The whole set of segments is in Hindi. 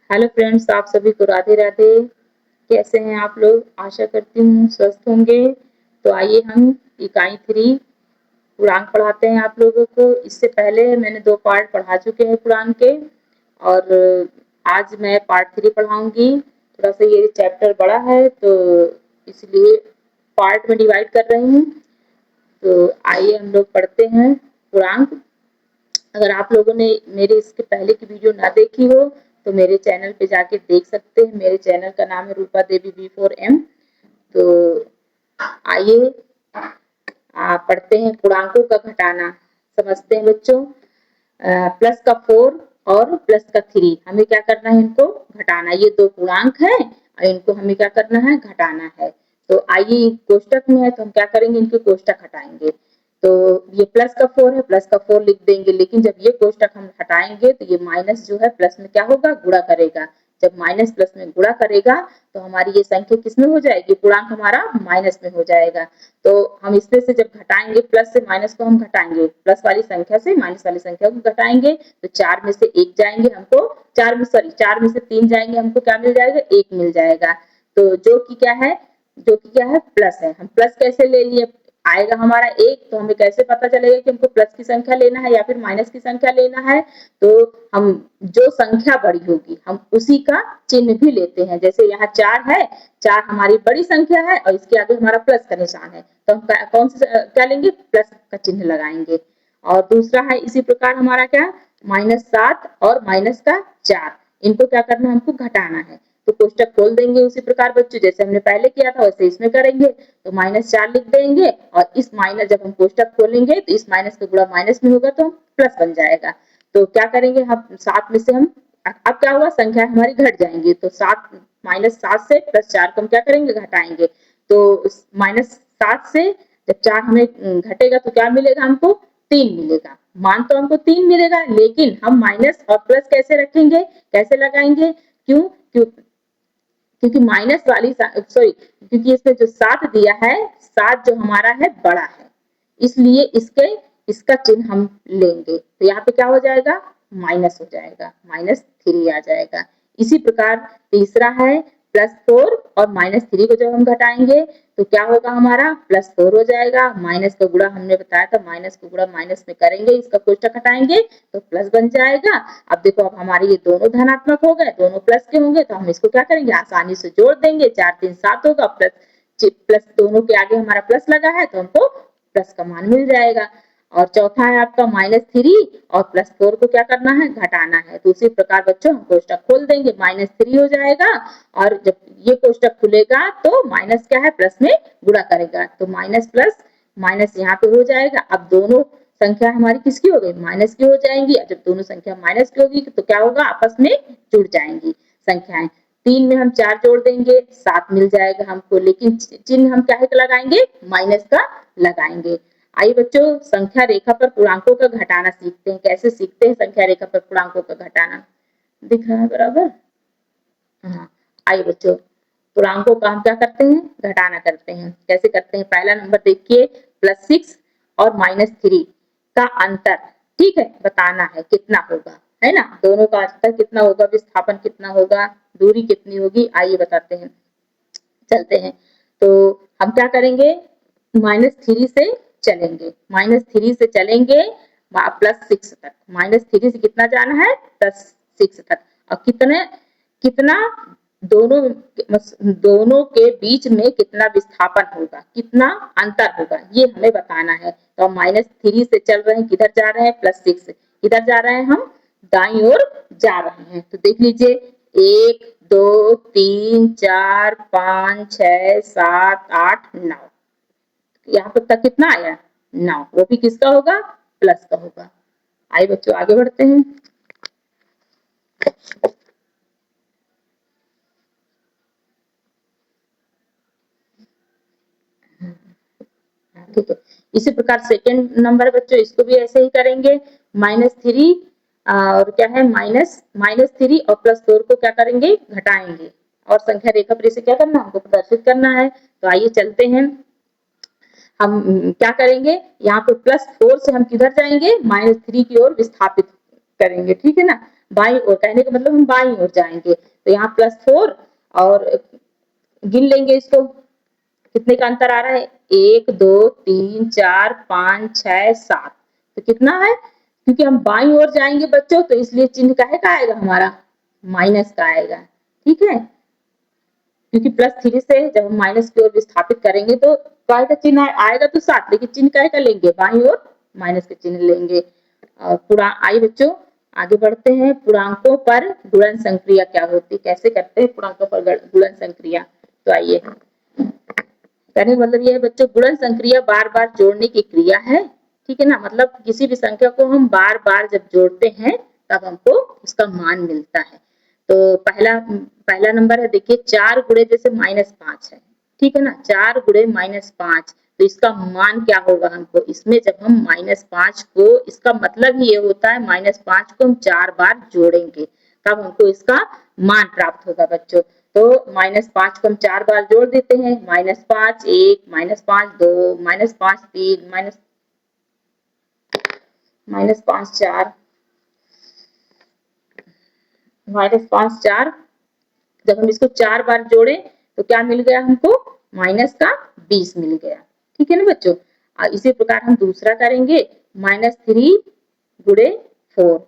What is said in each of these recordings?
हेलो फ्रेंड्स, आप सभी को राधे राधे। कैसे हैं आप लोग? आशा करती हूँ स्वस्थ होंगे। तो आइए हम इकाई 3 पूर्णांक पढ़ाते हैं आप लोगों को। इससे पहले मैंने 2 पार्ट पढ़ा चुके हैं पूर्णांक के, और आज मैं पार्ट 3 पढ़ाऊंगी। थोड़ा सा ये चैप्टर बड़ा है तो इसलिए पार्ट में डिवाइड कर रही हूँ। तो आइए हम लोग पढ़ते हैं पूर्णांक। अगर आप लोगों ने मेरे इसके पहले की वीडियो ना देखी हो तो मेरे चैनल पे जाके देख सकते हैं। मेरे चैनल का नाम है रूपा देवी V4M। तो आइए पढ़ते हैं पूर्णांकों का घटाना। समझते हैं बच्चों। प्लस का 4 और प्लस का 3 हमें क्या करना है, इनको घटाना। ये 2 पूर्णांक है और इनको हमें क्या करना है, घटाना है। तो आइए कोष्टक में है तो हम क्या करेंगे, इनके कोष्टक हटाएंगे। तो ये प्लस का 4 है, प्लस का 4 लिख देंगे। लेकिन जब ये कोष्टक हम हटाएंगे तो ये माइनस जो है प्लस में क्या होगा, गुणा करेगा। जब माइनस प्लस में गुणा करेगा तो हमारी ये संख्या किसमें हो जाएगी, पूर्णांक हमारा माइनस में हो जाएगा। तो हम इसमें से जब घटाएंगे, प्लस से माइनस को हम घटाएंगे, प्लस वाली संख्या से माइनस वाली संख्या को घटाएंगे तो 4 में से 1 जाएंगे हमको, 4 में से 3 जाएंगे, हमको क्या मिल जाएगा, 1 मिल जाएगा। तो जो कि क्या है, प्लस है। हम प्लस कैसे ले लिए, आएगा हमारा 1, तो हमें कैसे पता चलेगा कि हमको प्लस की संख्या लेना है या फिर माइनस की संख्या लेना है। तो हम जो संख्या बड़ी होगी हम उसी का चिन्ह भी लेते हैं। जैसे यहाँ 4 है, 4 हमारी बड़ी संख्या है और इसके आगे हमारा प्लस का निशान है, तो हम कौन सा क्या लेंगे, प्लस का चिन्ह लगाएंगे। और दूसरा है इसी प्रकार हमारा क्या, -7 और -4, इनको क्या करना है, हमको घटाना है। तो कोष्टक खोल देंगे उसी प्रकार बच्चों, जैसे हमने पहले किया था वैसे इसमें करेंगे। तो -4 लिख देंगे और इस माइनस, जब हम कोष्टक खोलेंगे तो इस माइनस का गुणा माइनस में होगा तो प्लस बन जाएगा। तो क्या करेंगे हम, 7 में से हम, अब क्या हुआ, संख्या हमारी घट जाएंगी। तो -7 से +4 को हम क्या करेंगे, घटाएंगे। तो -7 से जब 4 हमें घटेगा तो क्या मिलेगा हमको, 3 मिलेगा। मान तो हमको 3 मिलेगा, लेकिन हम माइनस और प्लस कैसे रखेंगे, कैसे लगाएंगे, क्यों, क्योंकि माइनस वाली सॉरी, क्योंकि इसमें जो 7 दिया है, 7 जो हमारा है बड़ा है, इसलिए इसका चिन्ह हम लेंगे। तो यहाँ पे क्या हो जाएगा, माइनस हो जाएगा, -3 आ जाएगा। इसी प्रकार तीसरा है +4 और -3 को जब हम घटाएंगे तो क्या होगा, हमारा +4 हो जाएगा। माइनस का गुणा हमने बताया था, माइनस का गुणा माइनस में करेंगे, इसका कोष्टक हटाएंगे तो प्लस बन जाएगा। अब देखो, अब हमारे ये दोनों धनात्मक हो गए, दोनों प्लस के होंगे, तो हम इसको क्या करेंगे, आसानी से जोड़ देंगे। 4 3 7 होगा, प्लस दोनों के आगे हमारा प्लस लगा है तो हमको प्लस का मान मिल जाएगा। और चौथा है आपका -3 और +4 को क्या करना है, घटाना है। तो उसी प्रकार बच्चों हम कोष्टक खोल देंगे, -3 हो जाएगा, और जब ये कोष्टक खुलेगा तो माइनस क्या है, प्लस में गुणा करेगा, तो माइनस प्लस माइनस यहाँ पे हो जाएगा। अब दोनों संख्या हमारी किसकी हो गई, माइनस की हो जाएंगी। जब दोनों संख्या माइनस की होगी तो क्या होगा, आपस में जुड़ जाएंगी संख्याएं। 3 में हम 4 जोड़ देंगे, 7 मिल जाएगा हमको, लेकिन चिन्ह हम क्या लगाएंगे, माइनस का लगाएंगे। आइए बच्चों, संख्या रेखा पर पूर्णांकों का घटाना सीखते हैं। कैसे सीखते हैं संख्या रेखा पर पूर्णांकों का घटाना, दिख रहा है बराबर। हाँ, आइए बच्चों, पूर्णांकों का हम क्या करते हैं, घटाना करते हैं। कैसे करते हैं, पहला नंबर देखिए, +6 और -3 का अंतर, ठीक है, बताना है कितना होगा, है ना। दोनों का अंतर कितना होगा, विस्थापन कितना होगा, दूरी कितनी होगी, आइए बताते हैं, चलते हैं। तो हम क्या करेंगे, -3 से चलेंगे, -3 से चलेंगे +6 तक। -3 से कितना जाना है, +6 तक। और कितना दोनों के बीच में कितना विस्थापन होगा, कितना अंतर होगा, ये हमें बताना है। तो हम -3 से चल रहे हैं, किधर जा रहे हैं, +6, किधर जा रहे हैं, हम दाईं ओर जा रहे हैं। तो देख लीजिए, 1 2 3 4 5 6 7 8 9, यहाँ पर तक कितना आया, 9, वो भी किसका होगा, प्लस का होगा। आइए बच्चों आगे बढ़ते हैं। ठीक है, इसी प्रकार सेकंड नंबर बच्चों, इसको भी ऐसे ही करेंगे। -3 और क्या है, -3 और +4 को क्या करेंगे, घटाएंगे, और संख्या रेखा पर इसे क्या करना, हमको प्रदर्शित करना है। तो आइए चलते हैं, हम क्या करेंगे, यहाँ पे +4 से हम किधर जाएंगे, -3 की ओर विस्थापित करेंगे, ठीक है ना। बाईं ओर, कहने का मतलब हम बाईं ओर जाएंगे। तो यहाँ +4 और गिन लेंगे इसको, कितने का अंतर आ रहा है, 1 2 3 4 5 6 7। तो कितना है, क्योंकि हम बाईं ओर जाएंगे बच्चों, तो इसलिए चिन्ह काहे का आएगा हमारा, माइनस का आएगा। ठीक है, क्योंकि +3 से जब हम माइनस की ओर विस्थापित करेंगे तो काय का चिन्ह आएगा तो 7, लेकिन चिन्ह काय का लेंगे, बाईं ओर माइनस का चिन्ह लेंगे। और आइए बच्चों आगे बढ़ते हैं, पूर्णांकों पर गुणन संक्रिया क्या होती है, कैसे करते हैं पूर्णांकों पर गुणन संक्रिया। तो आइए, कहने का मतलब ये है बच्चों, गुणन संक्रिया बार बार जोड़ने की क्रिया है। ठीक है ना, मतलब किसी भी संख्या को हम बार बार जब जोड़ते हैं तब हमको उसका मान मिलता है। तो पहला नंबर है, देखिए 4 गुणे जैसे -5 है, ठीक है ना, 4 गुणे -5, तो इसका मान क्या होगा हमको, इसमें जब हम -5 को, इसका मतलब ही ये होता है -5 को हम 4 बार जोड़ेंगे तब हमको इसका मान प्राप्त होगा बच्चों। तो -5 को हम 4 बार जोड़ देते हैं, -5 1, -5 2, -5 3, -5 4, -5 4। जब हम इसको 4 बार जोड़े तो क्या मिल गया हमको, -20 मिल गया। ठीक है ना बच्चों, इसी प्रकार हम दूसरा करेंगे, -3 गुणे 4।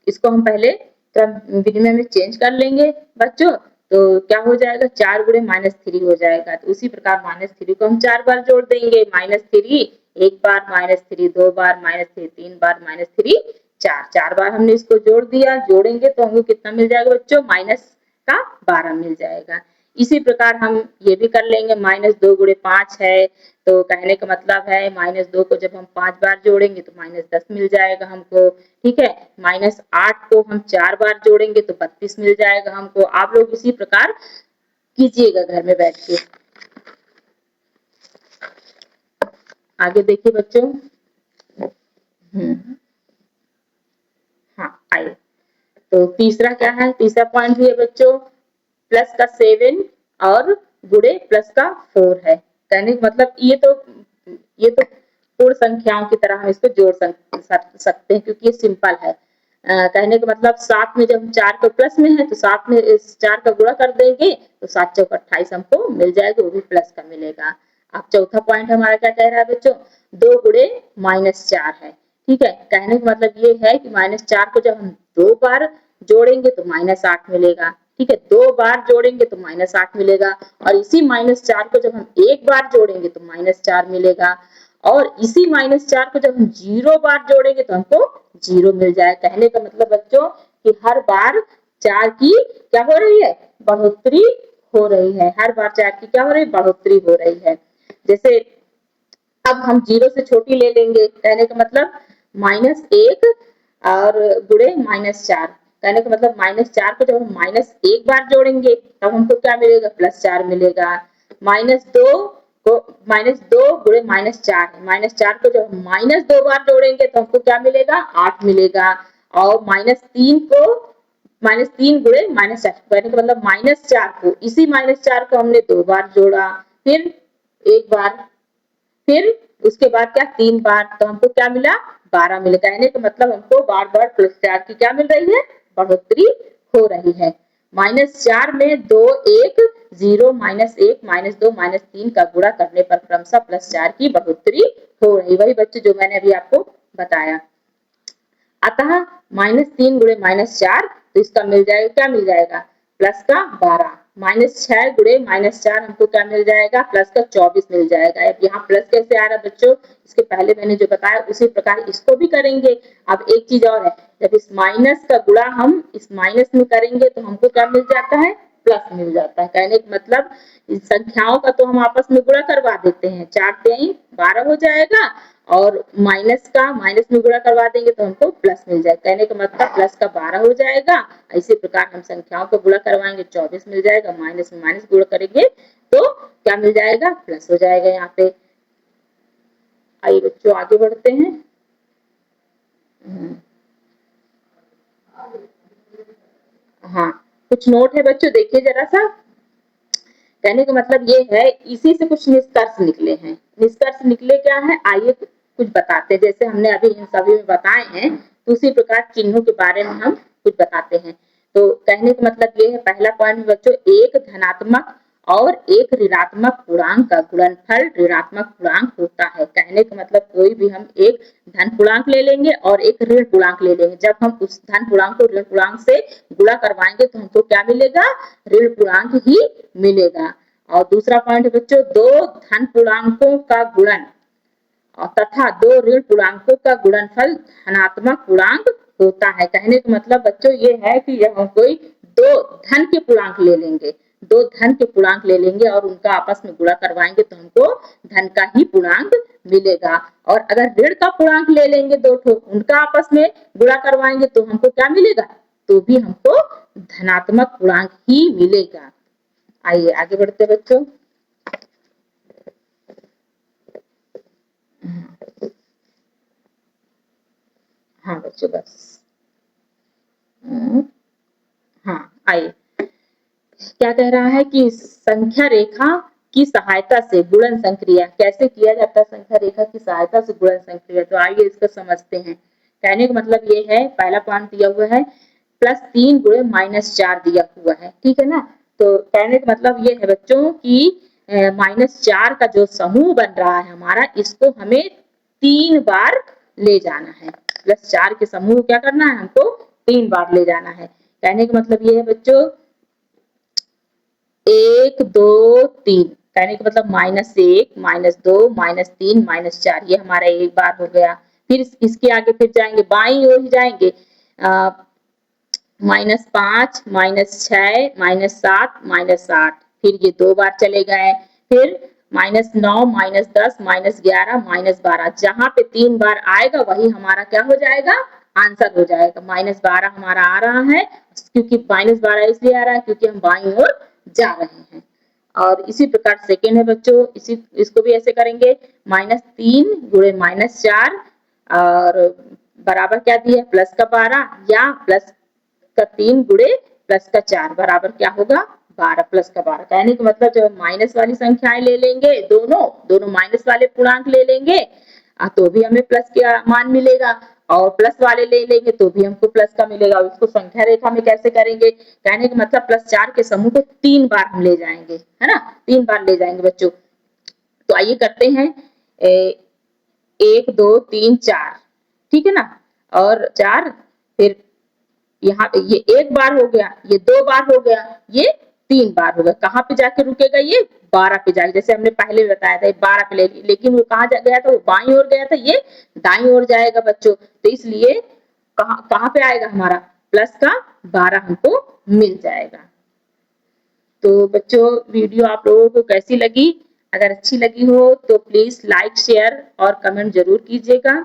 इसको हम पहले क्रम विनिमय में चेंज कर लेंगे बच्चों, तो क्या हो जाएगा, 4 गुणे -3 हो जाएगा। तो उसी प्रकार -3 को हम 4 बार जोड़ देंगे, -3 एक बार, -3 दो बार, -3 तीन बार, -3 4 बार हमने इसको जोड़ दिया। जोड़ेंगे तो हमको कितना मिल जाएगा बच्चों, -12 मिल जाएगा। इसी प्रकार हम ये भी कर लेंगे, -2 गुणे 5 है, तो कहने का मतलब है -2 को जब हम 5 बार जोड़ेंगे तो -10 मिल जाएगा हमको। ठीक है, -8 को हम 4 बार जोड़ेंगे तो 32 मिल जाएगा हमको। आप लोग इसी प्रकार कीजिएगा घर में बैठ के। आगे देखिए बच्चों, हाँ आइए, तो तीसरा क्या है, तीसरा पॉइंट भी है बच्चों, प्लस का 7 और गुणे प्लस का 4 है। कहने का मतलब ये तो पूर्ण संख्याओं की तरह हम इसको जोड़ सकते हैं, क्योंकि ये सिंपल है। कहने का मतलब 7 में जब हम 4 को प्लस में है तो 7 में इस 4 का गुणा कर देंगे तो 7 चौक 28 हमको मिल जाएगा, वो भी प्लस का मिलेगा। अब चौथा पॉइंट हमारा क्या कह रहा है बच्चों, 2 गुणे -4 है। ठीक है, कहने का मतलब ये है कि -4 को जब हम 2 बार जोड़ेंगे तो -8 मिलेगा। ठीक है, 2 बार जोड़ेंगे तो -8 मिलेगा, और इसी -4 को जब हम एक बार जोड़ेंगे तो -4 मिलेगा, और इसी -4 को जब हम 0 बार जोड़ेंगे तो हमको 0 मिल जाएगा। कहने का मतलब बच्चों कि हर बार 4 की क्या हो रही है, बढ़ोतरी हो रही है, हर बार 4 की क्या हो रही है, बढ़ोतरी हो रही है। जैसे अब हम 0 से छोटी ले लेंगे, कहने का मतलब -1 और गुणे -4, कहने का मतलब -4 को जब हम -1 बार जोड़ेंगे तब हमको क्या मिलेगा, +4 मिलेगा। -2 को -2 गुणे -4, -4 को जब हम -2 बार जोड़ेंगे तो हमको क्या मिलेगा, 8 मिलेगा। और -3 को -3 गुणे -4, कहने का मतलब -4 को, इसी -4 को हमने 2 बार जोड़ा, फिर एक बार, फिर उसके बाद क्या, 3 बार, तो हमको क्या मिला, 12 मिला। कहने का मतलब हमको बार बार +4 की क्या मिल रही है, बढ़ोतरी हो रही है। -4 में 2 1 0 -1 -2 -3 का गुणा करने पर क्रमशः +4 की बढ़ोतरी हो रही, वही बच्चों जो मैंने अभी आपको बताया। अतः -3 गुणे -4, तो इसका मिल जाएगा, क्या मिल जाएगा, प्लस का 12। -6 गुणे -4 हमको क्या मिल जाएगा, प्लस का 24 मिल जाएगा। अब यहाँ प्लस कैसे आ रहा है बच्चों, इसके पहले मैंने जो बताया उसी प्रकार इसको भी करेंगे। अब एक चीज और है, जब इस माइनस का गुणा हम इस माइनस में करेंगे तो हमको क्या मिल जाता है, प्लस मिल जाता है। कहने का मतलब इस संख्याओं का तो हम आपस में गुणा करवा देते हैं, 4 3 12 हो जाएगा, और माइनस में गुणा करवा देंगे तो हमको प्लस मिल जाएगा। कहने का मतलब प्लस का 12 हो जाएगा। इसी प्रकार हम संख्याओं को गुणा करवाएंगे, 24 मिल जाएगा, माइनस में माइनस गुणा करेंगे तो क्या मिल जाएगा, प्लस हो जाएगा यहाँ पे। आइए बच्चों आगे बढ़ते हैं। हाँ, कुछ नोट है बच्चों, देखिए जरा सा। कहने का मतलब ये है, इसी से कुछ निष्कर्ष निकले हैं। निष्कर्ष निकले क्या है, आइए कुछ बताते हैं। जैसे हमने अभी इन सभी में बताए हैं, तो उसी प्रकार चिन्हों के बारे में हम कुछ बताते हैं। तो कहने का मतलब ये है, पहला पॉइंट बच्चों, एक धनात्मक और एक ऋणात्मक पूर्णांक का गुणनफल ऋणात्मक पूर्णांक होता है। कहने का मतलब कोई भी हम एक धन पूर्णांक ले लेंगे और एक ऋण पूर्णांक ले लेंगे, जब हम उस धन पूर्णांक को ऋण पूर्णांक से गुणा करवाएंगे तो हमको क्या मिलेगा, ऋण पूर्णांक ही मिलेगा। और दूसरा पॉइंट बच्चों, दो धन पूर्णांकों का गुणन तथा दो ऋण पूर्णांकों का गुणनफल धनात्मक पूर्णांक होता है। कहने का मतलब बच्चों ये है कि जब हम कोई दो धन के पूर्णांक ले लेंगे, दो धन के पूर्णांक ले लेंगे और उनका आपस में गुणा करवाएंगे तो हमको धन का ही पूर्णांक मिलेगा। और अगर ऋण का पूर्णांक ले लेंगे दो ठो, उनका आपस में गुणा करवाएंगे तो हमको क्या मिलेगा, तो भी हमको धनात्मक पूर्णांक ही मिलेगा। आइए आगे बढ़ते बच्चों। हाँ बच्चों बस, हाँ आइए, क्या कह रहा है कि संख्या रेखा की सहायता से गुणन संक्रिया कैसे किया जाता है, संख्या रेखा की सहायता से गुणन संक्रिया। तो आइए इसको समझते हैं। कहने का मतलब ये है, पहला पॉइंट दिया हुआ है +3 गुणे -4 दिया हुआ है, ठीक है ना। तो कहने का मतलब ये है बच्चों कि -4 का जो समूह बन रहा है हमारा, इसको हमें 3 बार ले जाना है। +4 के समूह क्या करना है, हमको 3 बार ले जाना है। कहने का मतलब ये है बच्चों, 1 2 3, कहने का मतलब -1 -2 -3 -4, ये हमारा एक बार हो गया। फिर इसके आगे फिर जाएंगे, बाईं ओर ही जाएंगे, -5 -6 -7 -8, फिर ये 2 बार चले गए। फिर -9 -10 -11 -12, जहां पे 3 बार आएगा वही हमारा क्या हो जाएगा, आंसर हो जाएगा। -12 हमारा आ रहा है, क्योंकि -12 इसलिए आ रहा है क्योंकि हम बाईं ओर जा रहे हैं। और इसी प्रकार सेकेंड है बच्चों, इसको भी ऐसे करेंगे, -3 गुणे -4 और बराबर क्या दिया, प्लस का 12 या प्लस का 3 गुणे प्लस का 4 बराबर क्या होगा, 12 प्लस का 12। कहने का मतलब जब माइनस वाली संख्याएं ले लेंगे, दोनों माइनस वाले पूर्णांक ले लेंगे तो भी हमें प्लस का मान मिलेगा, और प्लस वाले ले लेंगे तो भी हमको प्लस का मिलेगा। उसको संख्या रेखा में कैसे करेंगे, कहने का मतलब +4 के समूह को 3 बार हम ले जाएंगे, है ना, 3 बार ले जाएंगे बच्चों। तो आइए करते हैं, 1 2 3 4, ठीक है ना, और 4, फिर यहाँ पे ये 1 बार हो गया, ये 2 बार हो गया, ये 3 बार हो गया। कहाँ पे जाके रुकेगा, ये 12 पे जाके, जैसे हमने पहले बताया था 12 पे, लेकिन वो कहाँ गया था, वो बाईं ओर गया था, ये दाईं ओर जाएगा बच्चों। तो इसलिए कहाँ कहाँ पे आएगा हमारा, प्लस का 12 हमको मिल जाएगा। तो बच्चों वीडियो आप लोगों को कैसी लगी, अगर अच्छी लगी हो तो प्लीज लाइक शेयर और कमेंट जरूर कीजिएगा,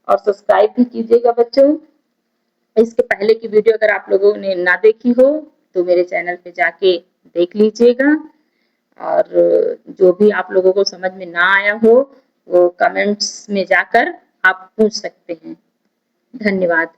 और सब्सक्राइब भी कीजिएगा बच्चों। इसके पहले की वीडियो अगर आप लोगों ने ना देखी हो तो मेरे चैनल पे जाके देख लीजिएगा, और जो भी आप लोगों को समझ में ना आया हो वो कमेंट्स में जाकर आप पूछ सकते हैं। धन्यवाद।